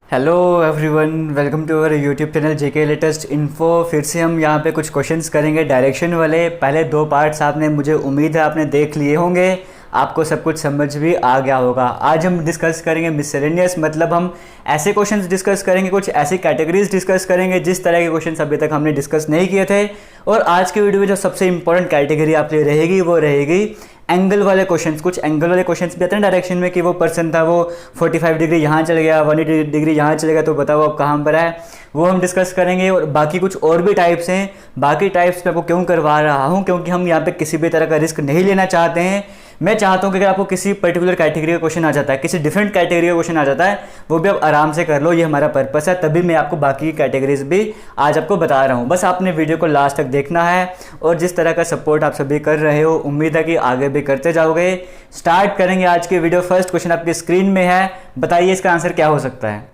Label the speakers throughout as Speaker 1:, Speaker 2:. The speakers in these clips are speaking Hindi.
Speaker 1: Hello everyone, welcome to our YouTube channel JK latest info. फिर से हम यहाँ पे कुछ क्वेश्चंस करेंगे डायरेक्शन वाले। पहले दो पार्ट्स आपने, मुझे उम्मीद है आपने देख लिए होंगे, आपको सब कुछ समझ भी आ गया होगा। आज हम डिस्कस करेंगे मिसलेनियस, मतलब हम ऐसे क्वेश्चंस डिस्कस करेंगे, कुछ ऐसी कैटेगरीज डिस्कस करेंगे जिस तरह के क्वेश्चंस अभी तक हमने डिस्कस नहीं किए थे। और आज के वीडियो में जो सबसे इंपॉर्टेंट कैटेगरी आपके लिए रहेगी वो रहेगी एंगल वाले क्वेश्चंस। कुछ एंगल वाले क्वेश्चंस भी आते हैं डायरेक्शन में कि वो पर्सन था, वो 45 डिग्री यहाँ चले गया, 180 डिग्री यहाँ चले गया, तो बताओ अब कहाँ पर है, वो हम डिस्कस करेंगे। और बाकी कुछ और भी टाइप्स हैं। बाकी टाइप्स मैं आपको क्यों करवा रहा हूँ, क्योंकि हम यहाँ पे किसी भी तरह का रिस्क नहीं लेना चाहते हैं। मैं चाहता हूँ कि अगर आपको किसी पर्टिकुलर कैटेगरी का क्वेश्चन आ जाता है, किसी डिफरेंट कैटेगरी का क्वेश्चन आ जाता है, वो भी आप आराम से कर लो, ये हमारा पर्पस है। तभी मैं आपको बाकी कैटेगरीज भी आज आपको बता रहा हूँ। बस आपने वीडियो को लास्ट तक देखना है और जिस तरह का सपोर्ट आप सभी कर रहे हो, उम्मीद है कि आगे भी करते जाओगे। स्टार्ट करेंगे आज की वीडियो। फर्स्ट क्वेश्चन आपकी स्क्रीन में है, बताइए इसका आंसर क्या हो सकता है।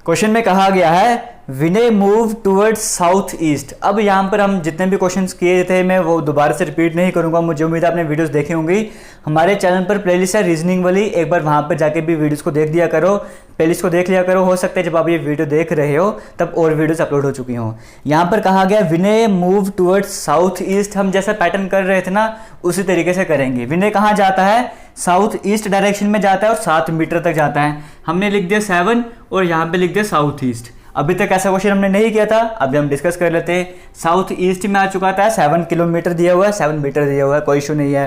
Speaker 1: क्वेश्चन में कहा गया है विनय मूव टूवर्ड्स साउथ ईस्ट। अब यहाँ पर हम जितने भी क्वेश्चंस किए थे मैं वो दोबारा से रिपीट नहीं करूँगा, मुझे उम्मीद है आपने वीडियोस देखे होंगी। हमारे चैनल पर प्लेलिस्ट है रीजनिंग वाली, एक बार वहाँ पर जाके भी वीडियोस को देख दिया करो, प्लेलिस्ट को देख लिया करो। हो सकता है जब आप ये वीडियो देख रहे हो तब और वीडियोस अपलोड हो चुकी हों। यहाँ पर कहा गया विनय मूव टूवर्ड्स साउथ ईस्ट। हम जैसा पैटर्न कर रहे थे ना उसी तरीके से करेंगे। विनय कहाँ जाता है, साउथ ईस्ट डायरेक्शन में जाता है और 7 मीटर तक जाता है। हमने लिख दिया 7 और यहाँ पे लिख दिया साउथ ईस्ट। अभी तक ऐसा क्वेश्चन हमने नहीं किया था, अभी हम डिस्कस कर लेते हैं। साउथ ईस्ट में आ चुका था, 7 किलोमीटर दिया हुआ है, 7 मीटर दिया हुआ है, कोई इशू नहीं है।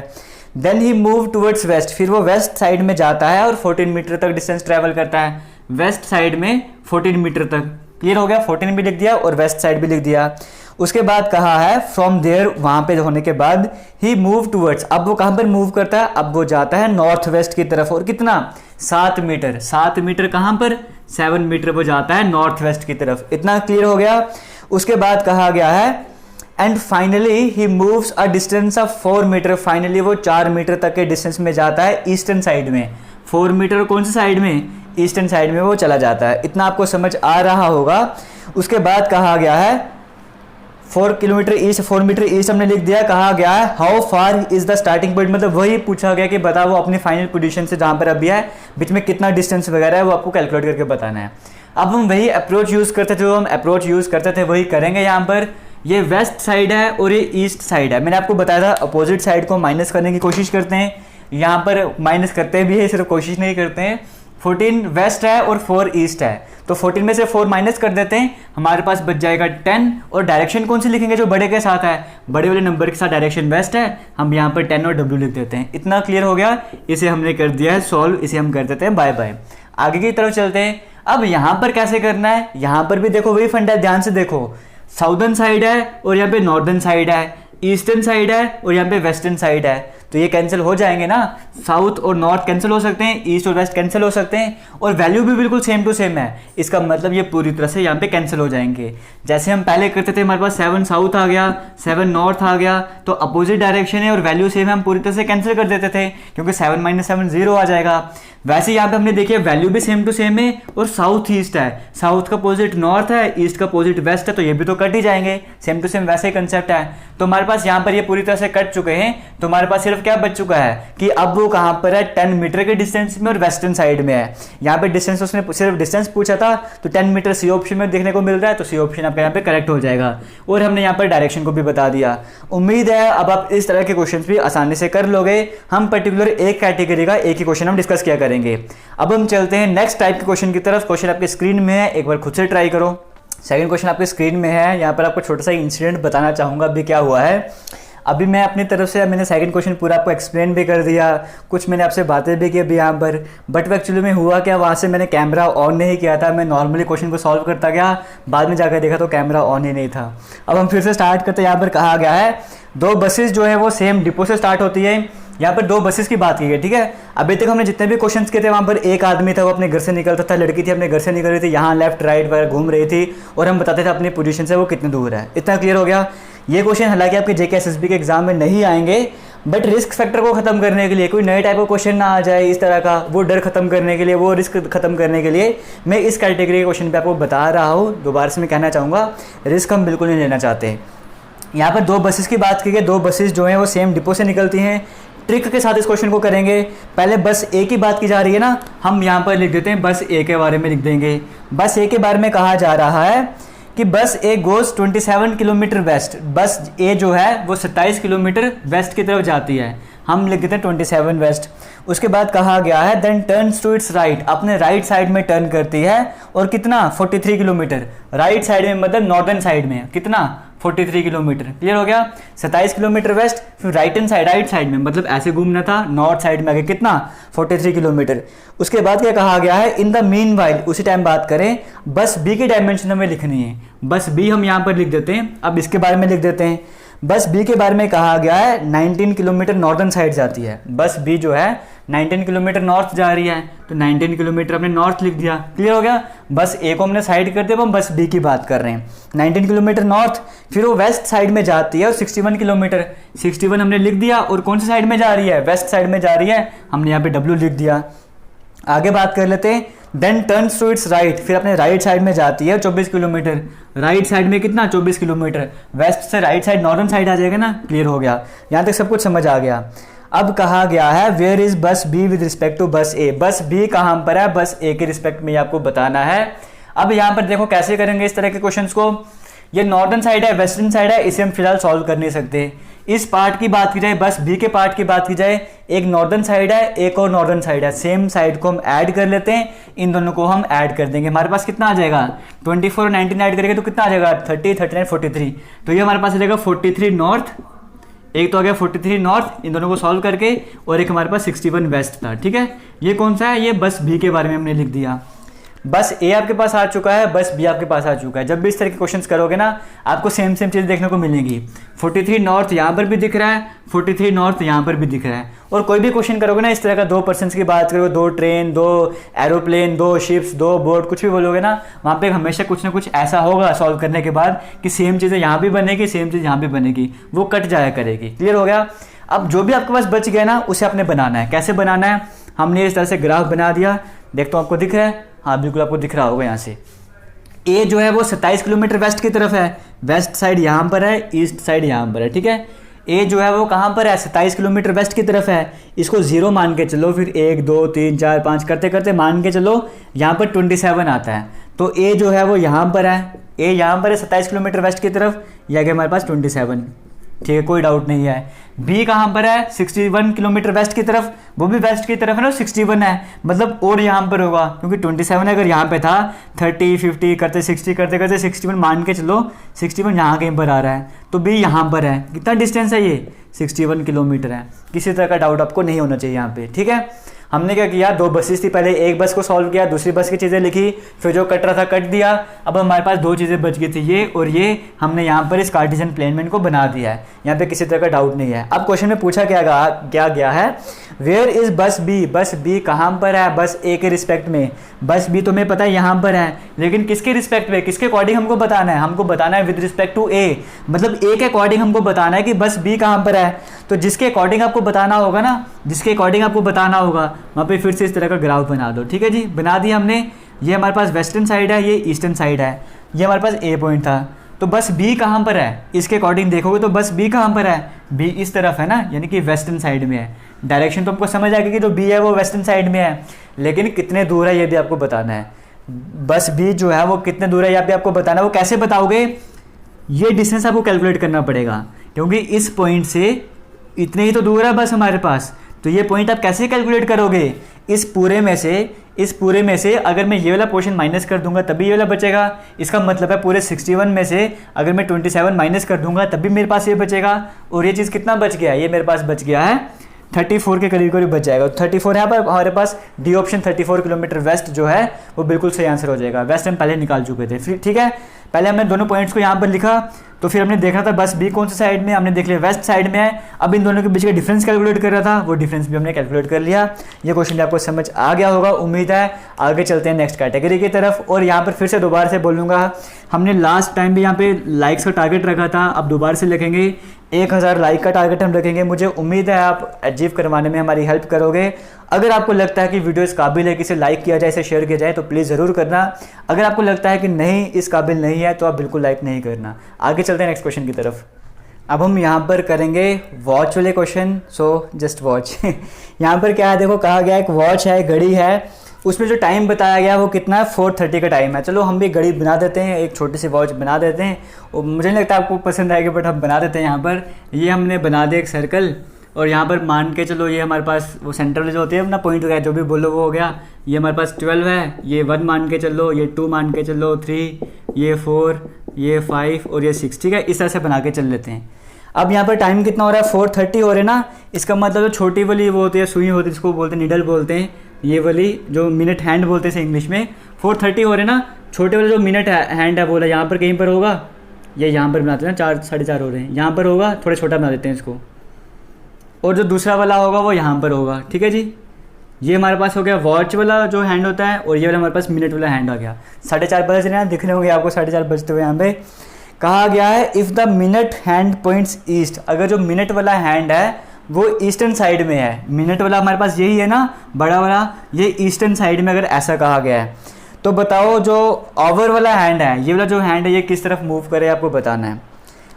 Speaker 1: Then he move towards west, फिर वो वेस्ट साइड में जाता है और 14 मीटर तक डिस्टेंस ट्रेवल करता है। वेस्ट साइड में 14 मीटर तक, क्लियर हो गया। 14 भी लिख दिया और वेस्ट साइड भी लिख दिया। उसके बाद कहा है फ्रॉम देयर, वहां पे होने के बाद ही मूव टूवर्ड्स, अब वो कहां पर मूव करता है, अब वो जाता है नॉर्थ वेस्ट की तरफ। और कितना, 7 मीटर। 7 मीटर कहां पर, 7 मीटर वो जाता है नॉर्थ वेस्ट की तरफ। इतना क्लियर हो गया। उसके बाद कहा गया है and finally he moves a distance of 4 metre. Finally वो 4 मीटर तक के डिस्टेंस में जाता है ईस्टर्न साइड में। 4 मीटर कौन सी साइड में, ईस्टर्न साइड में वो चला जाता है। इतना आपको समझ आ रहा होगा। उसके बाद कहा गया है 4 किलोमीटर ईस्ट, 4 मीटर ईस्ट हमने लिख दिया। कहा गया है how far is the starting point, मतलब वही पूछा गया कि बताओ वो अपनी फाइनल पोजीशन से जहां पर अभी है बीच में कितना डिस्टेंस वगैरह है, वो आपको कैलकुलेट करके बताना है। अब हम वही अप्रोच यूज करते थे, जो हम अप्रोच यूज करते थे वही करेंगे। यहाँ पर ये वेस्ट साइड है और ये ईस्ट साइड है। मैंने आपको बताया था अपोजिट साइड को माइनस करने की कोशिश करते हैं, यहाँ पर माइनस करते भी है, सिर्फ कोशिश नहीं करते हैं। 14 वेस्ट है और 4 ईस्ट है, तो 14 में से 4 माइनस कर देते हैं, हमारे पास बच जाएगा 10। और डायरेक्शन कौन सी लिखेंगे, जो बड़े के साथ है, बड़े वाले नंबर के साथ डायरेक्शन वेस्ट है, हम यहाँ पर 10 और W लिख देते हैं। इतना क्लियर हो गया। इसे हमने कर दिया है सॉल्व, इसे हम कर देते हैं बाय बाय। आगे की तरफ चलते हैं। अब यहाँ पर कैसे करना है, यहाँ पर भी देखो वही फंडा है, ध्यान से देखो। साउदर्न साइड है और यहाँ पे नॉर्दर्न साइड है, ईस्टर्न साइड है और यहाँ पे वेस्टर्न साइड है, तो ये कैंसिल हो जाएंगे ना। साउथ और नॉर्थ कैंसिल हो सकते हैं, ईस्ट और वेस्ट कैंसिल हो सकते हैं, और वैल्यू भी बिल्कुल सेम टू सेम है। इसका मतलब ये पूरी तरह से यहाँ पे कैंसिल हो जाएंगे। जैसे हम पहले करते थे, हमारे पास 7 साउथ आ गया, 7 नॉर्थ आ गया, तो अपोजिट डायरेक्शन है और वैल्यू सेम है, हम पूरी तरह से कैंसिल कर देते थे, क्योंकि 7 - 7 0 आ जाएगा। वैसे यहाँ पे हमने देखिए वैल्यू भी सेम टू सेम है और साउथ ईस्ट है, साउथ का अपोजिट नॉर्थ है, ईस्ट का अपोजिट वेस्ट है, तो ये भी तो कट ही जाएंगे, सेम टू सेम वैसे ही कंसेप्ट है। तो हमारे पास यहाँ पर ये पूरी तरह से कट चुके हैं, तो हमारे पास सिर्फ क्या बच चुका है कि अब वो कहाँ पर है, 10 मीटर के डिस्टेंस में और वेस्टर्न साइड में है। यहाँ पे डिस्टेंस उसने सिर्फ डिस्टेंस पूछा था, तो 10 मीटर सी ऑप्शन में देखने को मिल रहा है, तो सी ऑप्शन आपका यहाँ पे करेक्ट हो जाएगा। और हमने यहाँ पर डायरेक्शन को भी बता दिया। उम्मीद है अब आप इस तरह के क्वेश्चन भी आसानी से कर लोगे। हम पर्टिकुलर एक कैटेगरी का एक ही क्वेश्चन हम डिस्कस किया करेंगे। अब हम चलते हैं नेक्स्ट टाइप के क्वेश्चन की तरफ। क्वेश्चन आपके स्क्रीन में है, एक बार खुद से ट्राई करो। सेकंड क्वेश्चन आपके स्क्रीन में है। यहाँ पर आपको छोटा सा इंसिडेंट बताना चाहूँगा अभी क्या हुआ है। अभी मैं अपनी तरफ से मैंने सेकंड क्वेश्चन पूरा आपको एक्सप्लेन भी कर दिया, कुछ मैंने आपसे बातें भी की अभी यहाँ पर, बट एक्चुअली में हुआ क्या, वहाँ से मैंने कैमरा ऑन नहीं किया था, मैं नॉर्मली क्वेश्चन को सॉल्व करता गया, बाद में जाकर देखा तो कैमरा ऑन ही नहीं था। अब हम फिर से स्टार्ट करते हैं। यहाँ पर कहा गया है 2 बसेस जो है वो सेम डिपो से स्टार्ट होती है। यहाँ पर 2 बसेस की बात की गई, ठीक है। अभी तक हमने जितने भी क्वेश्चंस किए थे वहाँ पर एक आदमी था, वो अपने घर से निकलता था, लड़की थी अपने घर से निकल रही थी, यहाँ लेफ्ट राइट वगैरह घूम रही थी, और हम बताते थे अपनी पोजीशन से वो कितनी दूर है। इतना क्लियर हो गया। ये क्वेश्चन हालांकि आपके जेके एसएसबी के एग्जाम में नहीं आएंगे, बट रिस्क फैक्टर को खत्म करने के लिए, कोई नए टाइप का क्वेश्चन ना आ जाए इस तरह का, वो डर खत्म करने के लिए, वो रिस्क खत्म करने के लिए मैं इस कैटेगरी के क्वेश्चन पे आपको बता रहा हूँ। दोबारा से मैं कहना चाहूँगा, रिस्क हम बिल्कुल नहीं लेना चाहते। यहाँ पर 2 बसेस की बात की गई। 2 बसेस जो हैं वो सेम डिपो से निकलती हैं। ट्रिक के साथ इस क्वेश्चन को करेंगे। पहले बस ए की बात की जा रही है ना, हम यहाँ पर लिख देते हैं बस ए के बारे में लिख देंगे। बस ए के बारे में कहा जा रहा है कि बस ए गोज 27 किलोमीटर वेस्ट। बस ए जो है वो 27 किलोमीटर वेस्ट की तरफ जाती है, हम लिख देते हैं 27 वेस्ट। उसके बाद कहा गया है then turns to its right, अपने राइट साइड में टर्न करती है और कितना 43 किलोमीटर। राइट साइड में मतलब नॉर्दर्न साइड में कितना 43 किलोमीटर। क्लियर हो गया। 27 किलोमीटर वेस्ट, फिर राइट साइड में मतलब ऐसे घूमना था, नॉर्थ साइड में आगे कितना 43 किलोमीटर। उसके बाद क्या कहा गया है इन द मीन वाइल, उसी टाइम बात करें बस बी की डायमेंशन हमें लिखनी है। बस बी हम यहाँ पर लिख देते हैं। अब इसके बारे में लिख देते हैं। बस बी के बारे में कहा गया है 19 किलोमीटर नॉर्दर्न साइड जाती है। बस बी जो है 19 किलोमीटर नॉर्थ जा रही है, तो 19 किलोमीटर हमने नॉर्थ लिख दिया। क्लियर हो गया। बस ए को हमने साइड कर दिया, अब हम बस बी की बात कर रहे हैं। 19 किलोमीटर नॉर्थ, फिर वो वेस्ट साइड में जाती है और 61 किलोमीटर, 61 हमने लिख दिया। और कौन सी साइड में जा रही है, वेस्ट साइड में जा रही है, हमने यहाँ पे W लिख दिया। आगे बात कर लेते हैं। Then turns to its right, फिर अपने राइट साइड में जाती है 24 किलोमीटर। राइट साइड में कितना 24 किलोमीटर, वेस्ट से राइट साइड नॉर्दर्न साइड आ जाएगा ना। क्लियर हो गया, यहाँ तक सब कुछ समझ आ गया। अब कहा गया है वेयर इज बस बी विद रिस्पेक्ट टू बस ए, बस बी कहाँ पर है, बस ए के रिस्पेक्ट में आपको बताना है। अब यहाँ पर देखो कैसे करेंगे इस तरह के क्वेश्चंस को। ये नॉर्दर्न साइड है, वेस्टर्न साइड है, इसे हम फिलहाल सॉल्व कर नहीं सकते। इस पार्ट की बात की जाए, बस बी के पार्ट की बात की जाए, एक नॉर्दर्न साइड है, एक और नॉर्दर्न साइड है, सेम साइड को हम ऐड कर लेते हैं। इन दोनों को हम ऐड कर देंगे, हमारे पास कितना आ जाएगा 24 और 19 ऐड करेंगे तो कितना आ जाएगा 30, 39, 43। तो ये हमारे पास आ जाएगा 43 नॉर्थ, एक तो आ गया 43 नॉर्थ, इन दोनों को सॉल्व करके, और एक हमारे पास 61 वेस्ट था। ठीक है, ये कौन सा है, ये बस बी के बारे में हमने लिख दिया। बस ए आपके पास आ चुका है, बस बी आपके पास आ चुका है। जब भी इस तरह के क्वेश्चंस करोगे ना, आपको सेम चीज़ देखने को मिलेंगी। 43 नॉर्थ यहाँ पर भी दिख रहा है, 43 नॉर्थ यहाँ पर भी दिख रहा है। और कोई भी क्वेश्चन करोगे ना इस तरह का, 2 पर्सन्स की बात करोगे, 2 ट्रेन, 2 एरोप्लेन, 2 शिप्स, 2 बोट, कुछ भी बोलोगे ना, वहाँ पे हमेशा कुछ ना कुछ ऐसा होगा सॉल्व करने के बाद कि सेम चीज़ें यहाँ भी बनेगी, सेम चीज़ यहाँ भी बनेगी, वो कट जाया करेगी। क्लियर हो गया। अब जो भी आपके पास बच गया ना, उसे आपने बनाना है। कैसे बनाना है, हमने इस तरह से ग्राफ बना दिया, देखता हूँ आपको दिख रहा है। हाँ बिल्कुल आपको दिख रहा होगा। यहाँ से ए जो है वो 27 किलोमीटर वेस्ट की तरफ है, वेस्ट साइड यहाँ पर है, ईस्ट साइड यहाँ पर है। ठीक है, ए जो है वो कहाँ पर है, 27 किलोमीटर वेस्ट की तरफ है। इसको 0 मान के चलो, फिर 1 2 3 4 5 करते करते मान के चलो, यहाँ पर 27 आता है। तो ए जो है वो यहाँ पर है, ए यहाँ पर है 27 किलोमीटर वेस्ट की तरफ, यह गया हमारे पास 27। ठीक है, कोई डाउट नहीं है। बी कहाँ पर है, 61 किलोमीटर वेस्ट की तरफ, वो भी वेस्ट की तरफ है ना, 61 है, मतलब और यहाँ पर होगा, क्योंकि 27 अगर यहाँ पे था, 30 50 करते 60 करते करते 61 मान के चलो, 61 यहाँ कहीं पर आ रहा है, तो बी यहाँ पर है। कितना डिस्टेंस है ये, 61 किलोमीटर है। किसी तरह का डाउट आपको नहीं होना चाहिए यहाँ पे। ठीक है, हमने क्या किया, 2 बसेस थी, पहले एक बस को सॉल्व किया, दूसरी बस की चीज़ें लिखी, फिर जो कट रहा था कट दिया। अब हमारे पास 2 चीज़ें बच गई थी, ये और ये, हमने यहाँ पर इस कार्टेशियन प्लेन में इनको बना दिया है। यहाँ पे किसी तरह का डाउट नहीं है। अब क्वेश्चन में पूछा क्या गया है, वेयर इज बस बी, बस बी कहाँ पर है, बस ए के रिस्पेक्ट में। बस बी तो हमें पता है यहाँ पर है, लेकिन किसके रिस्पेक्ट में, किसके अकॉर्डिंग हमको बताना है, हमको बताना है विद रिस्पेक्ट टू ए, मतलब ए के अकॉर्डिंग हमको बताना है कि बस बी कहाँ पर है। तो जिसके अकॉर्डिंग आपको बताना होगा ना, जिसके अकॉर्डिंग आपको बताना होगा, वहाँ पे फिर से इस तरह का ग्राफ बना दो। ठीक है जी, बना दिया हमने। ये हमारे पास वेस्टर्न साइड है, ये ईस्टर्न साइड है, ये हमारे पास ए पॉइंट था। तो बस बी कहाँ पर है, इसके अकॉर्डिंग देखोगे तो बस बी कहाँ पर है, बी इस तरफ है ना, यानी कि वेस्टर्न साइड में है। डायरेक्शन तो हमको समझ आ गया कि जो बी है वो वेस्टर्न साइड में है, लेकिन कितने दूर है ये भी आपको बताना है। बस बी जो है वो कितने दूर है ये भी आपको बताना है। वो कैसे बताओगे, ये डिस्टेंस आपको कैलकुलेट करना पड़ेगा, क्योंकि इस पॉइंट से इतने ही तो दूर है बस हमारे पास। तो ये पॉइंट आप कैसे कैलकुलेट करोगे, इस पूरे में से अगर मैं ये वाला पोर्शन माइनस कर दूंगा तभी ये वाला बचेगा। इसका मतलब है पूरे 61 में से अगर मैं 27 माइनस कर दूंगा तभी मेरे पास ये बचेगा। और ये चीज़ कितना बच गया है, ये मेरे पास बच गया है 34 के करीब करीब बच जाएगा। 34 यहाँ पर हमारे पास डी ऑप्शन 34 किलोमीटर वेस्ट जो है वो बिल्कुल सही आंसर हो जाएगा। वेस्ट हम पहले निकाल चुके थे। फिर ठीक है, पहले हमने दोनों पॉइंट्स को यहाँ पर लिखा, तो फिर हमने देखना था बस बी कौन सी साइड में, हमने देख लिया वेस्ट साइड में है। अब इन दोनों के बीच का डिफरेंस कैलकुलेट कर रहा था, वो डिफरेंस भी हमने कैलकुलेट कर लिया। ये क्वेश्चन आपको समझ आ गया होगा, उम्मीद है। आगे चलते हैं नेक्स्ट कैटेगरी की तरफ। और यहाँ पर फिर से दोबारा से बोलूँगा, हमने लास्ट टाइम भी यहाँ पे लाइक्स का टारगेट रखा था, अब दोबारा से लिखेंगे 1000 लाइक का टारगेट हम रखेंगे। मुझे उम्मीद है आप अचीव करवाने में हमारी हेल्प करोगे। अगर आपको लगता है कि वीडियो इस काबिल है कि इसे लाइक किया जाए, इसे शेयर किया जाए, तो प्लीज़ ज़रूर करना। अगर आपको लगता है कि नहीं इस काबिल नहीं है तो आप बिल्कुल लाइक नहीं करना। आगे चलते हैं नेक्स्ट क्वेश्चन की तरफ। अब हम यहाँ पर करेंगे वॉच वाले क्वेश्चन, सो जस्ट वॉच। यहाँ पर क्या है, देखो कहा गया एक वॉच है, घड़ी है, उसमें जो टाइम बताया गया वो कितना है, 4:30 का टाइम है। चलो हम भी घड़ी बना देते हैं, एक छोटी सी वॉच बना देते हैं, और मुझे नहीं लगता आपको पसंद आएगी, बट हम बना देते हैं। यहाँ पर ये हमने बना दिया एक सर्कल, और यहाँ पर मान के चलो ये हमारे पास वो सेंटर वाली जो होती है अपना पॉइंट वगैरह जो भी बोलो वो हो गया। ये हमारे पास 12 है, ये 1 मान के चलो, ये 2 मान के चलो, 3, ये 4, ये 5 और ये 6, ठीक है। इस तरह से बना के चल लेते हैं। अब यहाँ पर टाइम कितना हो रहा है, 4:30 हो रहे ना। इसका मतलब जो छोटी वाली वो होती है सुई होती है, जिसको बोलते हैं नीडल बोलते हैं, ये वाली जो मिनट हैंड बोलते हैं इंग्लिश में, 4:30 हो रहे ना। छोटे वाले जो मिनट हैंड है बोला यहाँ पर कहीं पर होगा, ये यहाँ पर बनाते हैं ना, 4 साढ़े 4 हो रहे हैं, यहाँ पर होगा, थोड़ा छोटा बना देते हैं इसको। और जो दूसरा वाला होगा वो यहाँ पर होगा, ठीक है जी। ये हमारे पास हो गया वॉच वाला जो हैंड होता है, और ये वाला हमारे पास मिनट वाला हैंड आ गया। 4:30 बज रहे हैं, दिख रहे होंगे आपको 4:30 बजते हुए। यहाँ पे कहा गया है if the minute hand points east, अगर जो मिनट वाला हैंड है वो ईस्टर्न साइड में है, मिनट वाला हमारे पास यही है ना बड़ा वाला, ये ईस्टर्न साइड में अगर ऐसा कहा गया है, तो बताओ जो आवर वाला हैंड है, ये वाला जो हैंड है ये किस तरफ मूव करे, आपको बताना है।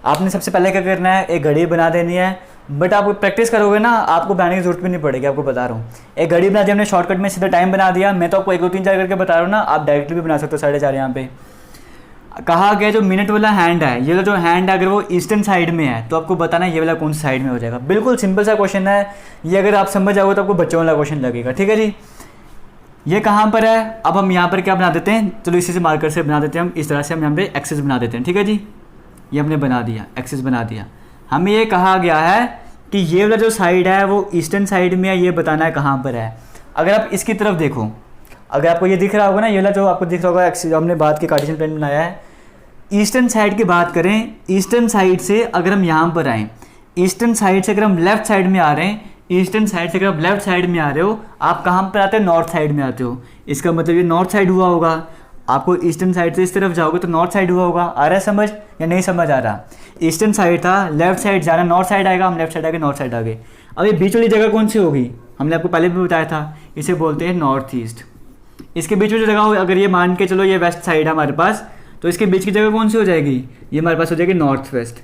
Speaker 1: आपने सबसे पहले क्या करना है, एक घड़ी बना देनी है, बट आप प्रैक्टिस करोगे ना, आपको बनाने की जरूरत भी नहीं पड़ेगी, आपको बता रहा हूँ। एक घड़ी बना दी हमने, शॉर्टकट में सीधा टाइम बना दिया। मैं तो आपको 1 2 3 4 करके बता रहा हूँ ना, आप डायरेक्टली भी बना सकते हो 4:30। यहाँ पे कहा गया जो मिनट वाला हैंड है, ये जो हैंड है अगर वो ईस्टर्न साइड में है, तो आपको बताना है ये वाला कौन सी साइड में हो जाएगा। बिल्कुल सिंपल सा क्वेश्चन है ये, अगर आप समझ जाओगे तो आपको बच्चों वाला क्वेश्चन लगेगा, ठीक है जी। ये कहाँ पर है, अब हम यहाँ पर क्या बना देते हैं, चलो इसी से मार्कर से बना देते हैं हम, इस तरह से हम यहाँ पे एक्सेस बना देते हैं, ठीक है जी। ये हमने बना दिया, एक्सेस बना दिया। हमें ये कहा गया है कि ये वाला जो साइड है वो ईस्टर्न साइड में है, ये बताना है कहाँ पर है। अगर आप इसकी तरफ देखो, अगर आपको ये दिख रहा होगा ना, ये वाला जो आपको दिख रहा होगा जो हमने बात की कार्टेशियन प्लेन बनाया है, ईस्टर्न साइड की बात करें, ईस्टर्न साइड से अगर हम यहाँ पर आएँ, ईस्टर्न साइड से अगर हम लेफ्ट साइड में आ रहे हैं, ईस्टर्न साइड से अगर आप लेफ्ट साइड में आ रहे हो, आप कहाँ पर आते हैं, नॉर्थ साइड में आते हो। इसका मतलब ये नॉर्थ साइड हुआ होगा। आपको ईस्टर्न साइड से इस तरफ जाओगे तो नॉर्थ साइड हुआ होगा। आ रहा है समझ या नहीं समझ आ रहा? ईस्टर्न साइड था, लेफ्ट साइड जाना, नॉर्थ साइड आएगा, हम लेफ्ट साइड आगे नॉर्थ साइड आगे। अब ये बीच वाली जगह कौन सी होगी, हमने आपको पहले भी बताया था, इसे बोलते हैं नॉर्थ ईस्ट। इसके बीच में जो जगह हो, अगर ये मान के चलो ये वेस्ट साइड है हमारे पास, तो इसके बीच की जगह कौन सी हो जाएगी, ये हमारे पास हो जाएगी नॉर्थ वेस्ट।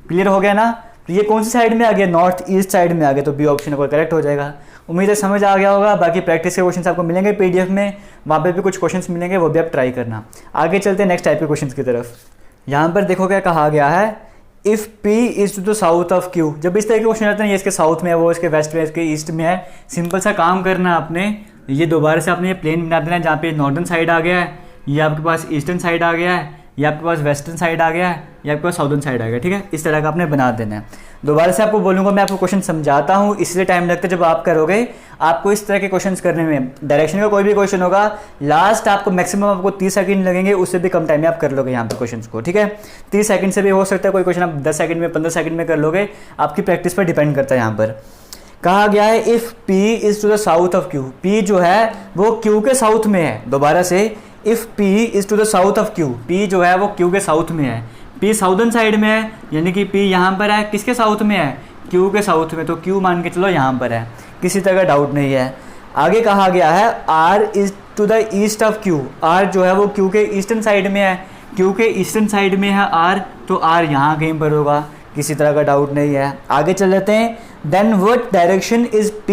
Speaker 1: क्लियर हो गया ना? तो ये कौन सी साइड में आ गया, नॉर्थ ईस्ट साइड में आ गया, तो बी ऑप्शन को करेक्ट हो जाएगा। उम्मीद है समझ आ गया होगा। बाकी प्रैक्टिस के क्वेश्चंस आपको मिलेंगे पीडीएफ में, वहाँ पे भी कुछ क्वेश्चंस मिलेंगे, वो भी आप ट्राई करना। आगे चलते हैं नेक्स्ट टाइप के क्वेश्चंस की तरफ। यहाँ पर देखो क्या कहा गया है, if P is to the south of Q। जब इस तरह के क्वेश्चन आते हैं, ये इसके साउथ में है, वो इसके वेस्ट में, इसके ईस्ट में है, सिंपल सा काम करना है आपने। ये दोबारा से आपने ये प्लेन बना देना है, जहाँ पे नॉर्दर्न साइड आ गया है, ये आपके पास ईस्टर्न साइड आ गया है, ये आपके पास वेस्टर्न साइड आ गया है, ये आपके पास साउदर्न साइड आ गया। ठीक है, इस तरह का आपने बना देना है। दोबारा से आपको बोलूँगा, मैं आपको क्वेश्चन समझाता हूँ, इसलिए टाइम लगता है। जब आप करोगे, आपको इस तरह के क्वेश्चंस करने में, डायरेक्शन का कोई भी क्वेश्चन होगा, लास्ट आपको मैक्सिमम आपको 30 सेकंड लगेंगे, उससे भी कम टाइम में आप कर लोगे यहाँ पे क्वेश्चंस को। ठीक है, 30 सेकंड से भी हो सकता है कोई क्वेश्चन आप 10 सेकंड में, 15 सेकंड में कर लोगे, आपकी प्रैक्टिस पर डिपेंड करता है। यहाँ पर कहा गया है if P is to the south of Q। P जो है वो Q के साउथ में है। दोबारा से, if P is to the south of Q, P जो है वो Q के साउथ में है। P साउदर्न साइड में है, यानी कि P यहाँ पर है, किसके साउथ में है, Q के साउथ में, तो Q मान के चलो यहाँ पर है, किसी तरह का डाउट नहीं है। आगे कहा गया है R is to the east of Q। R जो है वो Q के ईस्टर्न साइड में है, Q के ईस्टर्न साइड में है R, तो R यहाँ कहीं पर होगा, किसी तरह का डाउट नहीं है। आगे चल लेते हैं। Then what direction is P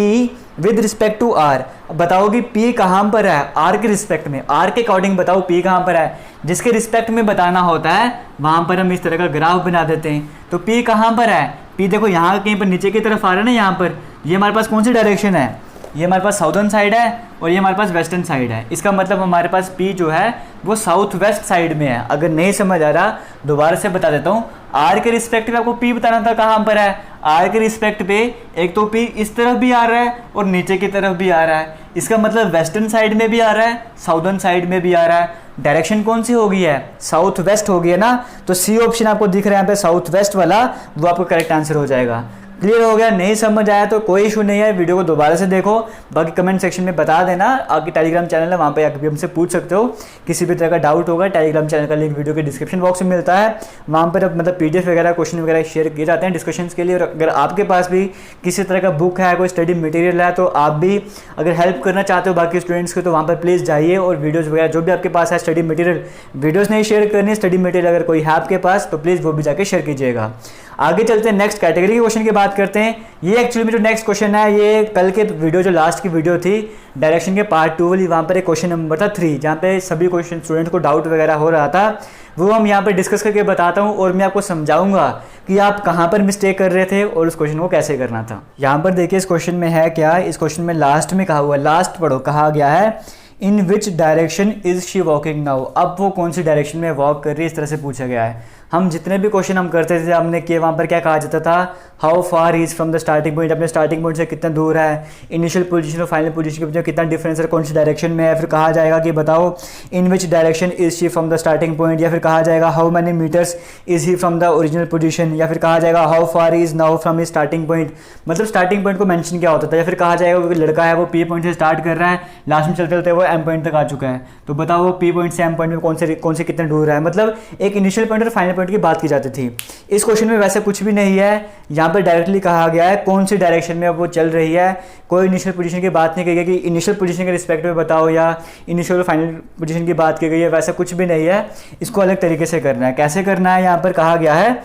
Speaker 1: with respect to R। बताओ कि P कहाँ पर है, R के रिस्पेक्ट में, R के अकॉर्डिंग बताओ P कहाँ पर है। जिसके रिस्पेक्ट में बताना होता है वहाँ पर हम इस तरह का ग्राफ बना देते हैं। तो P कहाँ पर है, P देखो यहाँ कहीं पर नीचे की तरफ आ रहा है ना, यहाँ पर, ये हमारे पास कौन सी डायरेक्शन है, ये हमारे पास साउदर्न साइड है और ये हमारे पास वेस्टर्न साइड है। इसका मतलब हमारे पास P जो है वो साउथ वेस्ट साइड में है। अगर नहीं समझ आ रहा, दोबारा से बता देता हूँ। R के रिस्पेक्ट पे आपको P बताना था कहाँ पर है। R के रिस्पेक्ट पे एक तो P इस तरफ भी आ रहा है और नीचे की तरफ भी आ रहा है। इसका मतलब वेस्टर्न साइड में भी आ रहा है, साउदर्न साइड में भी आ रहा है। डायरेक्शन कौन सी होगी है, साउथ वेस्ट होगी है ना। तो सी ऑप्शन आपको दिख रहा है यहाँ पे, साउथ वेस्ट वाला, वो आपका करेक्ट आंसर हो जाएगा। क्लियर हो गया? नहीं समझ आया तो कोई इशू नहीं है, वीडियो को दोबारा से देखो, बाकी कमेंट सेक्शन में बता देना। आपकी टेलीग्राम चैनल है, वहाँ पे आकर भी हमसे पूछ सकते हो, किसी भी तरह का डाउट होगा। टेलीग्राम चैनल का लिंक वीडियो के डिस्क्रिप्शन बॉक्स में मिलता है, वहाँ पर मतलब PDF वगैरह क्वेश्चन वगैरह शेयर किए जाते हैं डिस्कशन के लिए। और अगर आपके पास भी किसी तरह का बुक है, कोई स्टडी मटेरियल है, तो आप भी अगर हेल्प करना चाहते हो बाकी स्टूडेंट्स को, तो वहाँ पर प्लीज़ जाइए और वीडियोज़ वगैरह जो भी आपके पास है स्टडी मटेरियल, वीडियोज़ नहीं शेयर करनी, स्टडी मटेरियल अगर कोई है आपके पास तो प्लीज़ वो भी जाके शेयर कीजिएगा। आगे चलते हैं, नेक्स्ट कैटेगरी के क्वेश्चन की बात करते हैं। ये एक्चुअली में जो नेक्स्ट क्वेश्चन है, ये कल के वीडियो जो लास्ट की वीडियो थी डायरेक्शन के पार्ट 2 वाली, वहाँ पर एक क्वेश्चन नंबर था 3, जहाँ पे सभी क्वेश्चन स्टूडेंट को डाउट वगैरह हो रहा था, वो हम यहाँ पर डिस्कस करके बताता हूँ और मैं आपको समझाऊंगा कि आप कहाँ पर मिस्टेक कर रहे थे और उस क्वेश्चन को कैसे करना था। यहाँ पर देखिए इस क्वेश्चन में है क्या, इस क्वेश्चन में लास्ट में कहा हुआ है, लास्ट पढ़ो, कहा गया है in which direction is she walking now. अब वो कौन सी डायरेक्शन में वॉक कर रही है, इस तरह से पूछा गया है। हम जितने भी क्वेश्चन हम करते थे हमने किए, वहाँ पर क्या कहा जाता था, how far is from the starting point, अपने स्टार्टिंग पॉइंट से कितना दूर है, इनिशियल पोजीशन और फाइनल पोजीशन के बीच कितना डिफरेंस है, कौन सी डायरेक्शन में है। फिर कहा जाएगा कि बताओ in which direction is she from the starting point, या फिर कहा जाएगा how many meters is he from the original position, या फिर कहा जाएगा how far is now from his starting point, मतलब स्टार्टिंग पॉइंट को मेंशन क्या होता था। या फिर कहा जाएगा वो लड़का है वो P पॉइंट से स्टार्ट कर रहा है, लास्ट में चलते चलते वो M पॉइंट तक आ चुका है, तो बताओ वो P पॉइंट से M पॉइंट में कौन से कितने दूर है। मतलब एक इनिशियल पॉइंट और फाइनल पॉइंट की बात की जाती थी। इस क्वेश्चन में वैसे कुछ भी नहीं है, यहाँ पर डायरेक्टली कहा गया है कौन सी डायरेक्शन में अब वो चल रही है। कोई इनिशियल पोजीशन की बात नहीं की गई कि इनिशियल पोजीशन के रिस्पेक्ट में बताओ या इनिशियल और फाइनल पोजीशन की बात की गई है, वैसा कुछ भी नहीं है। इसको अलग तरीके से करना है। कैसे करना है, यहाँ पर कहा गया है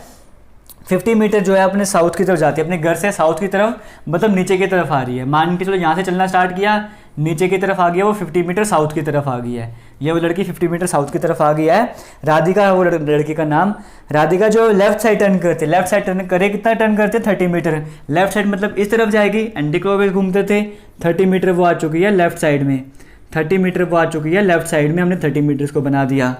Speaker 1: 50 मीटर जो है अपने साउथ की तरफ जाती है, अपने घर से साउथ की तरफ, मतलब नीचे की तरफ आ रही है। मान के चलो यहाँ से चलना स्टार्ट किया, नीचे की तरफ आ गया, वो 50 मीटर साउथ की तरफ आ गई है। ये वो लड़की 50 मीटर साउथ की तरफ आ गई है। राधिका, वो लड़की का नाम राधिका, जो लेफ्ट साइड टर्न करती है, लेफ्ट साइड टर्न करे, कितना टर्न करते हैं 30 मीटर। लेफ्ट साइड मतलब इस तरफ जाएगी, एंटी क्लॉकवाइज घूमते थे। 30 मीटर वो आ चुकी है लेफ्ट साइड में, 30 मीटर वो आ चुकी है लेफ्ट साइड में, हमने 30 मीटर्स को बना दिया।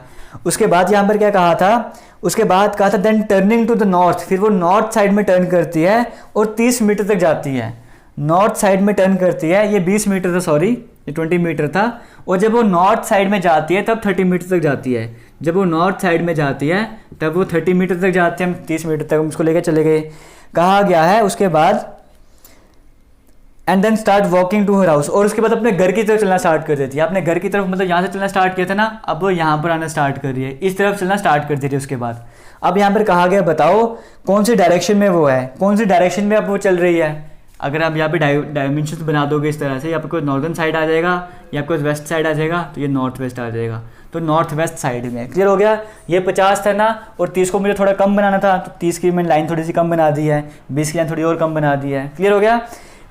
Speaker 1: उसके बाद यहाँ पर क्या कहा था, उसके बाद कहा था then turning to the north, फिर वो नॉर्थ साइड में टर्न करती है और 30 मीटर तक जाती है। नॉर्थ साइड में टर्न करती है, ये 20 मीटर था, सॉरी ये 20 मीटर था। और जब वो नॉर्थ साइड में जाती है तब 30 मीटर तक जाती है। जब वो नॉर्थ साइड में जाती है तब वो 30 मीटर तक जाती है, हम 30 मीटर तक हम उसको लेकर चले गए। कहा गया है उसके बाद and then start walking to her house, और उसके बाद अपने घर की तरफ चलना स्टार्ट कर देती है। अपने घर की तरफ मतलब यहाँ से चलना स्टार्ट किया था ना, अब वो यहाँ पर आना स्टार्ट कर रही है, इस तरफ चलना स्टार्ट कर देती है। उसके बाद अब यहाँ पर कहा गया बताओ कौन सी डायरेक्शन में वो है, कौन सी डायरेक्शन में अब वो चल रही है। अगर आप यहाँ पे डायमेंशन बना दोगे इस तरह से, या आपको नॉर्दर्न साइड आ जाएगा या आपको वेस्ट साइड आ जाएगा, तो ये नॉर्थ वेस्ट आ जाएगा, तो नॉर्थ वेस्ट साइड में। क्लियर हो गया? ये 50 था ना, और 30 को मुझे थोड़ा कम बनाना था, तो 30 की मैंने लाइन थोड़ी सी कम बना दी है, 20 की लाइन थोड़ी और कम बना दी है। क्लियर हो गया?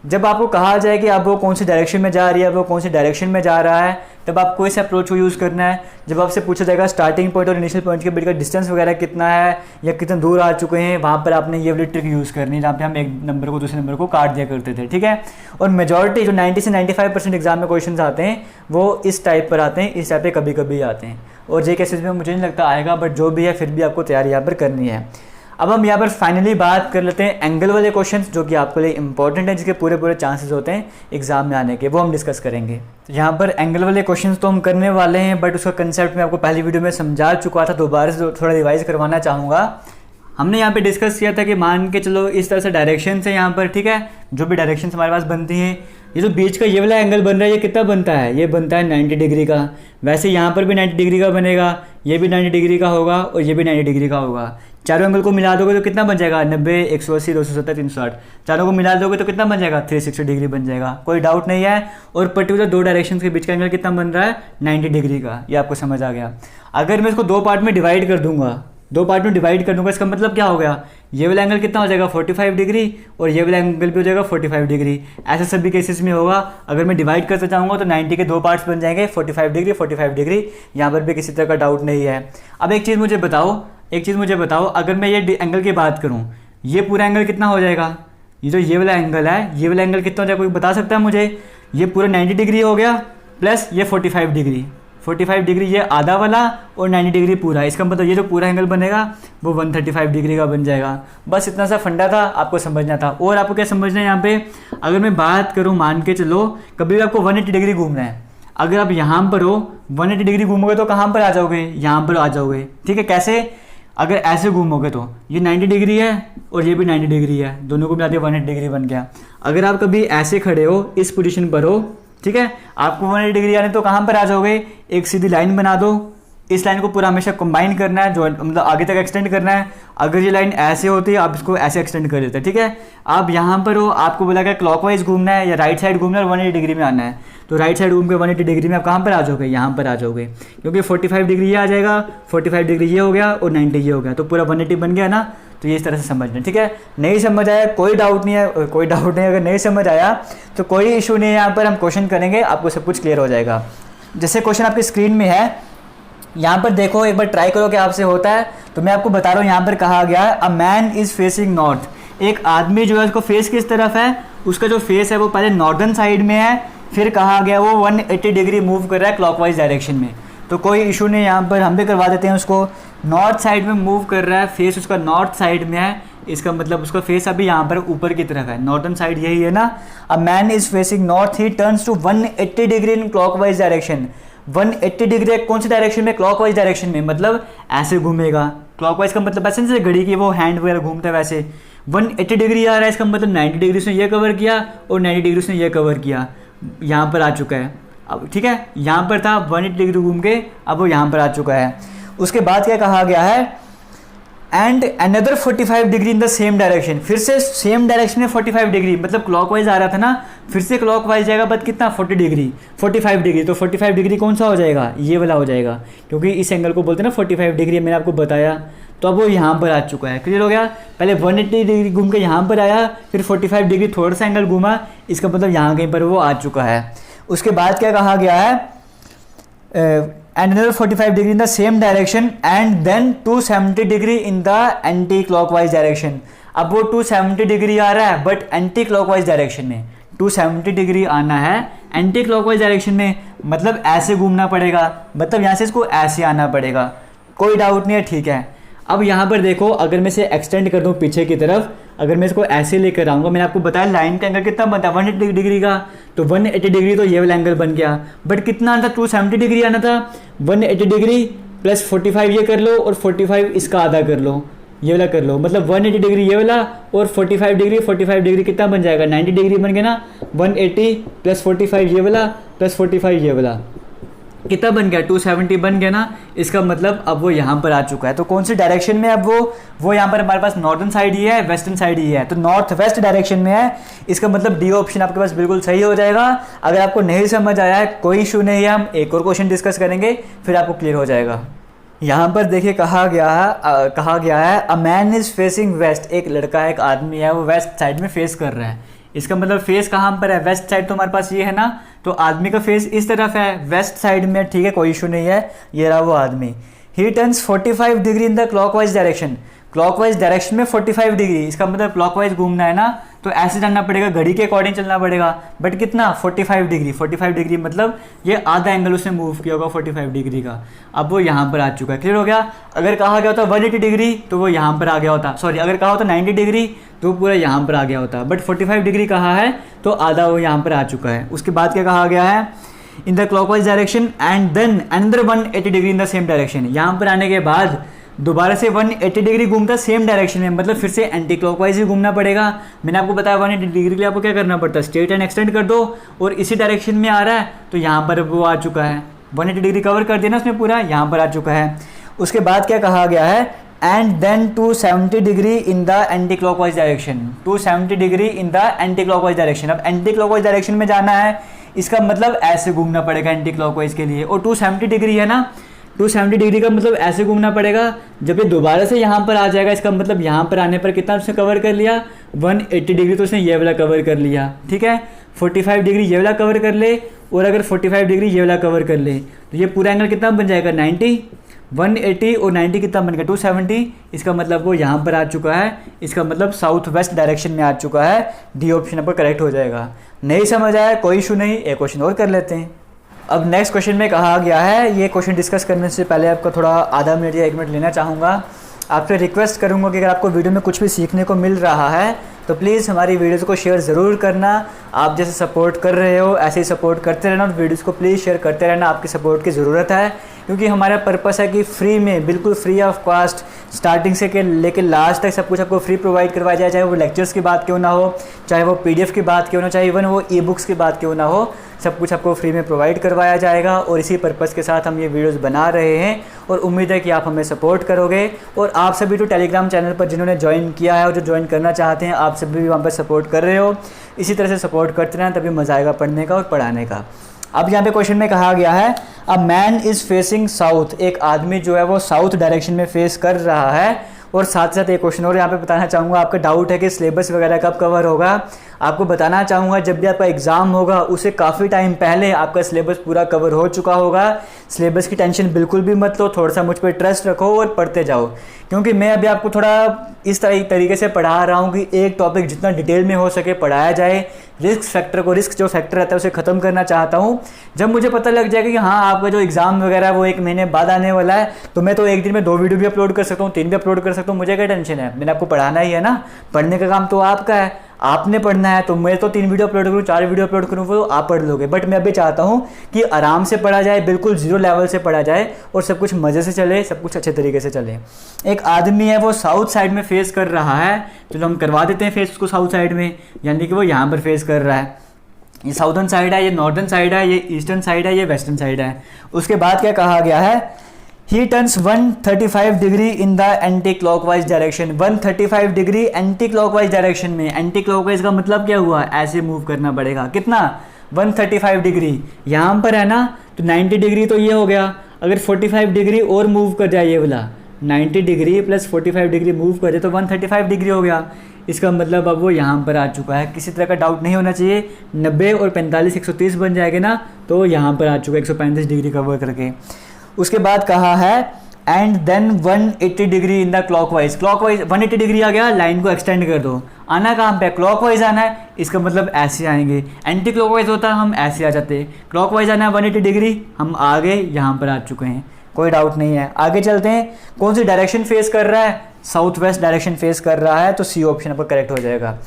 Speaker 1: जब आपको कहा जाए कि अब वो कौन सी डायरेक्शन में जा रही है, वो कौन सी डायरेक्शन में जा रहा है, तब आपको इस अप्रोच को यूज़ करना है। जब आपसे पूछा जाएगा स्टार्टिंग पॉइंट और इनिशियल पॉइंट के बीच का डिस्टेंस वगैरह कितना है या कितने दूर आ चुके हैं, वहाँ पर आपने ये वाली ट्रिक यूज़ करनी है, जहाँ पे हम एक नंबर को दूसरे नंबर को काट दिया करते थे। ठीक है? और मेजॉरिटी जो 90 से 95% एग्जाम में क्वेश्चन आते हैं वो इस टाइप पर आते हैं, इस टाइप पर कभी कभी आते हैं, और जे केसेस में मुझे नहीं लगता आएगा, बट जो भी है फिर भी आपको तैयारी यहाँ पर करनी है। अब हम यहाँ पर फाइनली बात कर लेते हैं एंगल वाले क्वेश्चंस, जो कि आपके लिए इंपॉर्टेंट है, जिसके पूरे चांसेस होते हैं एग्जाम में आने के, वो हम डिस्कस करेंगे। तो यहाँ पर एंगल वाले क्वेश्चंस तो हम करने वाले हैं, बट उसका कंसेप्ट मैं आपको पहली वीडियो में समझा चुका था, दोबारा से थोड़ा रिवाइज करवाना चाहूँगा। हमने यहाँ पे डिस्कस किया था कि मान के चलो इस तरह से डायरेक्शन से यहाँ पर, ठीक है, जो भी डायरेक्शन हमारे पास बनती हैं, ये जो बीच का ये वाला एंगल बन रहा है, ये कितना बनता है, ये बनता है 90 डिग्री का। वैसे यहाँ पर भी 90 डिग्री का बनेगा, ये भी 90 डिग्री का होगा और ये भी 90 डिग्री का होगा। चारों एंगल को मिला दोगे तो कितना बन जाएगा, 90, 180, 270, 360। चारों को मिला दोगे तो कितना बन जाएगा, 360 डिग्री बन जाएगा, कोई डाउट नहीं है। और पर्टिकुलर दो डायरेक्शन के बीच का एंगल कितना बन रहा है, 90 डिग्री का। ये आपको समझ आ गया। अगर मैं इसको दो पार्ट में डिवाइड कर दूंगा, इसका मतलब क्या हो गया, ये वाला एंगल कितना हो जाएगा 45 डिग्री और ये वाला एंगल भी हो जाएगा 45 डिग्री। ऐसे सभी केसेस में होगा। अगर मैं डिवाइड करते जाऊंगा तो 90 के दो पार्ट्स बन जाएंगे, 45 डिग्री 45 डिग्री। यहाँ पर भी किसी तरह का डाउट नहीं है। अब एक चीज़ मुझे बताओ, अगर मैं ये एंगल की बात करूँ, ये पूरा एंगल कितना हो जाएगा, ये जो ये वाला एंगल है, ये वाला एंगल कितना हो जाएगा, कोई बता सकता है मुझे। ये पूरा 90 डिग्री हो गया प्लस ये 45 डिग्री, 45 डिग्री ये आधा वाला और 90 डिग्री पूरा। इसका मतलब ये जो पूरा एंगल बनेगा वो 135 डिग्री का बन जाएगा। बस इतना सा फंडा था, आपको समझना था। और आपको क्या समझना है यहाँ पे, अगर मैं बात करूँ, मान के चलो कभी भी आपको 180 डिग्री घूमना है, अगर आप यहाँ पर हो 180 डिग्री घूमोगे तो कहाँ पर आ जाओगे, यहाँ पर आ जाओगे। ठीक है, कैसे, अगर ऐसे घूमोगे तो ये 90 डिग्री है और ये भी 90 डिग्री है, दोनों को मिला दिया 180 डिग्री बन गया। अगर आप कभी ऐसे खड़े हो, इस पोजीशन पर हो, ठीक है, आपको 180 डिग्री आने तो कहाँ पर आ जाओगे, एक सीधी लाइन बना दो, इस लाइन को पूरा हमेशा कंबाइन करना है, जो मतलब आगे तक एक्सटेंड करना है। अगर ये लाइन ऐसे होती है, आप इसको ऐसे एक्सटेंड कर देते हैं, ठीक है। आप यहाँ पर हो, आपको बोला गया क्लॉकवाइज घूमना है या राइट साइड घूमना है और 180 डिग्री में आना है, तो राइट साइड घूम के 180 डिग्री में आप कहाँ पर आ जाओगे, यहाँ पर आ जाओगे, क्योंकि 45 डिग्री ये आ जाएगा, 45 डिग्री ये हो गया और 90 ये हो गया, तो पूरा 180 बन गया ना। तो ये इस तरह से समझना, ठीक है। नहीं समझ आया कोई डाउट नहीं है, कोई डाउट नहीं, अगर नहीं समझ आया तो कोई इशू नहीं है, यहाँ पर हम क्वेश्चन करेंगे, आपको सब कुछ क्लियर हो जाएगा। जैसे क्वेश्चन आपकी स्क्रीन में है, यहाँ पर देखो, एक बार ट्राई करो कि आपसे होता है। तो मैं आपको बता रहा हूँ, यहाँ पर कहा गया है अ मैन इज़ फेसिंग नॉर्थ। एक आदमी जो है उसको फेस किस तरफ है, उसका जो फेस है वो पहले नॉर्दर्न साइड में है, फिर कहा गया वो 180 डिग्री मूव कर रहा है क्लॉकवाइज डायरेक्शन में। तो कोई इशू नहीं, यहाँ पर हम भी करवा देते हैं उसको। नॉर्थ साइड में मूव कर रहा है, फेस उसका नॉर्थ साइड में है, इसका मतलब उसका फेस अभी यहाँ पर ऊपर की तरफ है, नॉर्दर्न साइड यही है ना। A man is facing north, he turns to 180 degree in clockwise direction. 180 degree कौन सी डायरेक्शन में, क्लॉकवाइज डायरेक्शन में, मतलब ऐसे घूमेगा। क्लॉकवाइज का मतलब ऐसे जैसे घड़ी की वो हैंड वगैरह घूमता है वैसे। 180 डिग्री आ रहा है, इसका मतलब 90 डिग्री उसने ये कवर किया और 90 डिग्री उसने ये कवर किया, यहाँ पर आ चुका है। अब ठीक है, यहाँ पर था 180 डिग्री घूम के, अब वो यहाँ पर आ चुका है। उसके बाद क्या कहा गया है, and another 45 degree in the same direction. फिर से सेम डायरेक्शन में 45 डिग्री, मतलब क्लॉकवाइज आ रहा था ना, फिर से क्लॉकवाइज जाएगा, बट कितना 40 डिग्री, 45 डिग्री। तो 45 डिग्री कौन सा हो जाएगा, ये वाला हो जाएगा, क्योंकि इस एंगल को बोलते हैं ना 45 डिग्री, मैंने आपको बताया। तो अब वो यहाँ पर आ चुका है, क्लियर हो गया। पहले 180 डिग्री घूम के यहाँ पर आया, फिर 45 डिग्री थोड़ा सा एंगल घूमा, इसका मतलब यहाँ कहीं पर वो आ चुका है। उसके बाद क्या कहा गया है, and another 45 degree in the same direction and then 270 degree in the anti clockwise direction। अब वो 270 डिग्री आ रहा है बट एंटी क्लॉकवाइज डायरेक्शन में। 270 डिग्री आना है एंटी क्लॉकवाइज डायरेक्शन में, मतलब ऐसे घूमना पड़ेगा, मतलब यहाँ से इसको ऐसे आना पड़ेगा। कोई डाउट नहीं है, ठीक है। अब यहाँ पर देखो, अगर मैं इसे एक्सटेंड कर दूँ पीछे की तरफ, अगर मैं इसको ऐसे लेकर आऊँगा, मैंने आपको बताया लाइन का एंगल कितना बनता है 180 डिग्री का, तो 180 डिग्री तो ये वाला एंगल बन गया, बट कितना आना था 270 डिग्री आना था। 180 डिग्री प्लस 45 ये कर लो और 45 इसका आधा कर लो, ये वाला कर लो, मतलब 180 डिग्री ये वाला और 45 डिग्री कितना बन जाएगा 90 डिग्री बन गया ना। 180 प्लस 45 ये वाला प्लस 45 ये वाला कितना बन गया 270 बन गया ना। इसका मतलब अब वो यहाँ पर आ चुका है। तो कौन सी डायरेक्शन में, अब वो यहाँ पर हमारे पास नॉर्दर्न साइड ही है, वेस्टर्न साइड ही है, तो नॉर्थ वेस्ट डायरेक्शन में है। इसका मतलब डी ऑप्शन आपके पास बिल्कुल सही हो जाएगा। अगर आपको नहीं समझ आया है कोई इशू नहीं है, हम एक और क्वेश्चन डिस्कस करेंगे फिर आपको क्लियर हो जाएगा। यहाँ पर देखिए कहा गया है अ मैन इज़ फेसिंग वेस्ट। एक लड़का है, एक आदमी है, वो वेस्ट साइड में फेस कर रहा है। इसका मतलब फेस कहाँ पर है, वेस्ट साइड, तो हमारे पास ये है ना, तो आदमी का फेस इस तरफ है वेस्ट साइड में, ठीक है, कोई इशू नहीं है। ये रहा वो आदमी। ही turns 45 degree in the clockwise direction. Clockwise direction में 45 डिग्री, इसका मतलब क्लॉकवाइज घूमना है ना, तो ऐसे चलना पड़ेगा, घड़ी के अकॉर्डिंग चलना पड़ेगा, बट कितना 45 डिग्री। 45 डिग्री मतलब ये आधा एंगल उसने मूव किया होगा 45 डिग्री का। अब वो यहाँ पर आ चुका है, क्लियर हो गया। अगर कहा गया होता 180 डिग्री तो वो यहाँ पर आ गया होता, सॉरी अगर कहा होता 90 डिग्री तो पूरा यहाँ पर आ गया होता, बट 45 डिग्री कहा है तो आधा वो यहाँ पर आ चुका है। उसके बाद क्या कहा गया है, in the clockwise direction and then another 180 degree in the same direction. यहाँ पर आने के बाद दोबारा से 180 डिग्री घूमता सेम डायरेक्शन में, मतलब फिर से एंटी क्लॉकवाइज ही घूमना पड़ेगा। मैंने आपको बताया 180 डिग्री के लिए आपको क्या करना पड़ता है, स्ट्रेट एंड एक्सटेंड कर दो, और इसी डायरेक्शन में आ रहा है तो यहाँ पर वो आ चुका है। 180 डिग्री कवर कर दिया ना उसने पूरा, यहाँ पर आ चुका है। उसके बाद क्या कहा गया है, and then 270 degree in the anticlockwise direction. 270 degree in the anticlockwise direction. अब एंटी क्लॉकवाइज डायरेक्शन में जाना है, इसका मतलब ऐसे घूमना पड़ेगा एंटी क्लॉकवाइज के लिए, और 270 डिग्री है ना, 270 डिग्री का मतलब ऐसे घूमना पड़ेगा। जब ये दोबारा से यहाँ पर आ जाएगा, इसका मतलब यहाँ पर आने पर कितना उसने कवर कर लिया 180 डिग्री, तो उसने ये वाला कवर कर लिया, ठीक है। 45 डिग्री ये वाला कवर कर ले, और अगर 45 डिग्री ये वाला कवर कर ले, तो ये पूरा एंगल कितना बन जाएगा 90। 180 और 90 कितना बन गया 270। इसका मतलब वो यहाँ पर आ चुका है, इसका मतलब साउथ वेस्ट डायरेक्शन में आ चुका है। डी ऑप्शन आपका करेक्ट हो जाएगा। नहीं समझ आया कोई इशू नहीं, एक क्वेश्चन और कर लेते हैं। अब नेक्स्ट क्वेश्चन में कहा गया है, ये क्वेश्चन डिस्कस करने से पहले आपका थोड़ा आधा मिनट या 1 मिनट लेना चाहूँगा। आपसे रिक्वेस्ट करूँगा कि अगर आपको वीडियो में कुछ भी सीखने को मिल रहा है तो प्लीज़ हमारी वीडियोस को शेयर ज़रूर करना। आप जैसे सपोर्ट कर रहे हो ऐसे ही सपोर्ट करते रहना, और वीडियोस को प्लीज़ शेयर करते रहना। आपकी सपोर्ट की ज़रूरत है, क्योंकि हमारा पर्पस है कि फ्री में, बिल्कुल फ्री ऑफ कॉस्ट स्टार्टिंग से लेकर लास्ट तक सब कुछ आपको फ्री प्रोवाइड करवाया जाए, चाहे वो लेक्चर्स की बात क्यों ना हो, चाहे वो PDF की बात क्यों ना, चाहे इवन वो ई-बुक्स की बात क्यों ना हो, सब कुछ आपको फ्री में प्रोवाइड करवाया जाएगा। और इसी पर्पज़ के साथ हम ये वीडियोस बना रहे हैं और उम्मीद है कि आप हमें सपोर्ट करोगे। और आप सभी जो टेलीग्राम चैनल पर जिन्होंने ज्वाइन किया है और जो ज्वाइन करना चाहते हैं, आप सभी भी वहाँ पर सपोर्ट कर रहे हो। इसी तरह से सपोर्ट करते रहना, तभी मज़ा आएगा पढ़ने का और पढ़ाने का। अब यहाँ पे क्वेश्चन में कहा गया है अ मैन इज़ फेसिंग साउथ, एक आदमी जो है वो साउथ डायरेक्शन में फेस कर रहा है। और साथ साथ एक क्वेश्चन और यहाँ पे बताना चाहूँगा, आपका डाउट है कि सिलेबस वगैरह कब कवर होगा। आपको बताना चाहूँगा जब भी आपका एग्ज़ाम होगा उससे काफ़ी टाइम पहले आपका सिलेबस पूरा कवर हो चुका होगा। सिलेबस की टेंशन बिल्कुल भी मत लो, थोड़ा सा मुझ पर ट्रस्ट रखो और पढ़ते जाओ, क्योंकि मैं अभी आपको थोड़ा इस तरीके से पढ़ा रहा हूँ कि एक टॉपिक जितना डिटेल में हो सके पढ़ाया जाए। रिस्क फैक्टर को, रिस्क जो फैक्टर रहता है उसे ख़त्म करना चाहता हूँ। जब मुझे पता लग जाएगा कि हाँ आपका जो एग्ज़ाम वगैरह वो 1 महीने बाद आने वाला है, तो मैं तो एक दिन में 2 वीडियो भी अपलोड कर सकता हूँ, 3 भी अपलोड कर सकता हूँ। मुझे क्या टेंशन है, मैंने आपको पढ़ाना ही है ना, पढ़ने का काम तो आपका है, आपने पढ़ना है। तो मैं तो 3 वीडियो अपलोड करूँ, 4 वीडियो अपलोड करूँ, वो आप पढ़ लोगे। बट मैं अभी चाहता हूँ कि आराम से पढ़ा जाए, बिल्कुल 0 लेवल से पढ़ा जाए और सब कुछ मज़े से चले, सब कुछ अच्छे तरीके से चले। एक आदमी है वो साउथ साइड में फेस कर रहा है, तो हम करवा देते हैं फेस उसको साउथ साइड में, यानी कि वो यहाँ पर फेस कर रहा है। ये साउदर्न साइड है, ये नॉर्दर्न साइड है, ये ईस्टर्न साइड है, ये वेस्टर्न साइड है। उसके बाद क्या कहा गया है, ही turns 135 degree in the anticlockwise direction. 135 degree anti clockwise direction में, एंटी क्लॉकवाइज का मतलब क्या हुआ, ऐसे मूव करना पड़ेगा। कितना, 135 डिग्री यहाँ पर है ना, तो 90 डिग्री तो ये हो गया। अगर 45 डिग्री और मूव कर जाए, ये वाला 90 डिग्री प्लस 45 डिग्री मूव करे तो 135 डिग्री हो गया। इसका मतलब अब वो यहाँ पर आ चुका है, किसी तरह का डाउट नहीं होना चाहिए। 90 और 45 130 बन जाएगा ना, तो यहाँ पर आ चुका है 135 डिग्री कवर करके। उसके बाद कहा है and then 180 degree in the clockwise. Clockwise 180 degree आ गया, लाइन को एक्सटेंड कर दो। आना कहाँ पे, क्लॉकवाइज आना है, इसका मतलब ऐसे आएंगे। एंटी क्लॉकवाइज होता है हम ऐसे आ जाते, क्लॉकवाइज आना है 180 डिग्री, हम आगे यहाँ पर आ चुके हैं, कोई डाउट नहीं है। आगे चलते हैं, कौन सी डायरेक्शन फेस कर रहा है, साउथ वेस्ट डायरेक्शन फेस कर रहा है, तो सी ऑप्शन आपका करेक्ट हो जाएगा।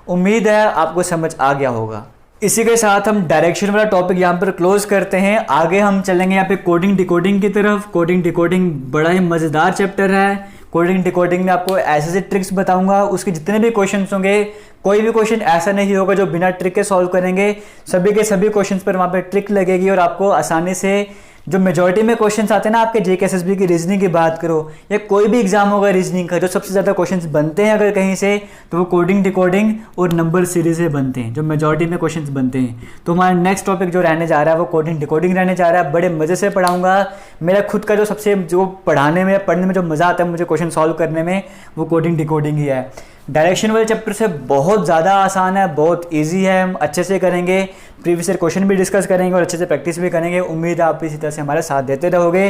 Speaker 1: उम्मीद है आपको समझ आ गया होगा। इसी के साथ हम डायरेक्शन वाला टॉपिक यहाँ पर क्लोज करते हैं। आगे हम चलेंगे यहाँ पे कोडिंग डिकोडिंग की तरफ। कोडिंग डिकोडिंग बड़ा ही मज़ेदार चैप्टर है। कोडिंग डिकोडिंग में आपको ऐसे ऐसे ट्रिक्स बताऊंगा, उसके जितने भी क्वेश्चंस होंगे, कोई भी क्वेश्चन ऐसा नहीं होगा जो बिना ट्रिक के सॉल्व करेंगे। सभी के सभी क्वेश्चंस पर वहाँ पे ट्रिक लगेगी और आपको आसानी से, जो मेजॉरिटी में क्वेश्चंस आते हैं ना आपके JKSSB की रीजनिंग की बात करो या कोई भी एग्जाम होगा रीजनिंग का, जो सबसे ज़्यादा क्वेश्चंस बनते हैं अगर कहीं से, तो वो कोडिंग डिकोडिंग और नंबर सीरीज से बनते हैं, जो मेजॉरिटी में क्वेश्चंस बनते हैं। तो हमारा नेक्स्ट टॉपिक जो रहने जा रहा है वो कोडिंग डिकोडिंग रहने जा रहा है। बड़े मज़े से पढ़ाऊँगा। मेरा खुद का जो पढ़ाने में पढ़ने में जो मज़ा आता है मुझे क्वेश्चन सॉल्व करने में, वो कोडिंग डिकोडिंग ही है। डायरेक्शन वाले चैप्टर से बहुत ज़्यादा आसान है, बहुत इजी है, हम अच्छे से करेंगे। प्रीवियस ईयर क्वेश्चन भी डिस्कस करेंगे और अच्छे से प्रैक्टिस भी करेंगे। उम्मीद है आप इसी तरह से हमारे साथ देते रहोगे।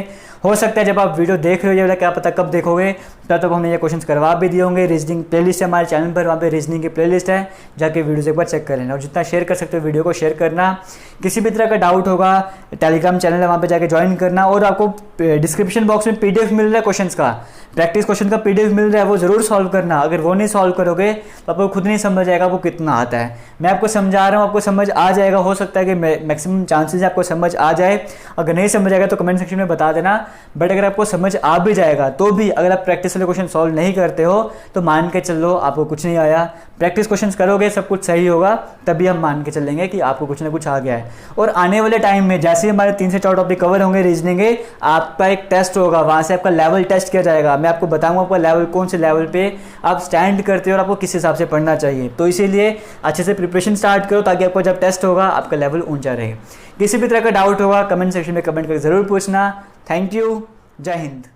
Speaker 1: हो सकता है जब आप वीडियो देख रहे हो, क्या पता कब देखोगे, तब तक हमने ये क्वेश्चन करवा भी दिए होंगे। रीजनिंग प्लेलिस्ट है हमारे चैनल पर, वहाँ पे रीजनिंग की प्लेलिस्ट है, जाके वीडियोज़ एक बार चेक कर लेना। और जितना शेयर कर सकते हो वीडियो को शेयर करना। किसी भी तरह का डाउट होगा, टेलीग्राम चैनल है, वहाँ पर जाके ज्वाइन करना। और आपको डिस्क्रिप्शन बॉक्स में PDF मिल रहा है क्वेश्चन का, प्रैक्टिस क्वेश्चन का PDF मिल रहा है, वो ज़रूर सॉल्व करना। अगर वो नहीं सॉल्व करोगे तो आपको खुद नहीं समझ आएगा वो कितना आता है। मैं आपको समझा रहा हूँ, आपको समझ आ जाएगा। हो सकता है कि मैक्सिमम चांसेस आपको समझ आ जाए। अगर नहीं समझ आएगा तो कमेंट सेक्शन में बता देना। बट अगर आपको समझ आ भी जाएगा तो भी अगर आप प्रैक्टिस वाले क्वेश्चन सॉल्व नहीं करते हो तो मान के चलो आपको कुछ नहीं आया। प्रैक्टिस क्वेश्चन करोगे सब कुछ सही होगा, तभी हम मान के चलेंगे कि आपको कुछ ना कुछ आ गया है। और आने वाले टाइम में जैसे हमारे 3 से 4 टॉपिक कवर होंगे रीजनिंग के, आपका एक टेस्ट होगा, वहाँ से आपका लेवल टेस्ट किया जाएगा। मैं आपको बताऊंगा आपका लेवल कौन से लेवल पे आप स्टैंड करते हो और आपको किस हिसाब से पढ़ना चाहिए। तो इसीलिए अच्छे से प्रिपरेशन स्टार्ट करो ताकि आपको जब टेस्ट होगा आपका लेवल ऊंचा रहे। किसी भी तरह का डाउट होगा कमेंट सेक्शन में कमेंट करके ज़रूर पूछना। थैंक यू, जय हिंद।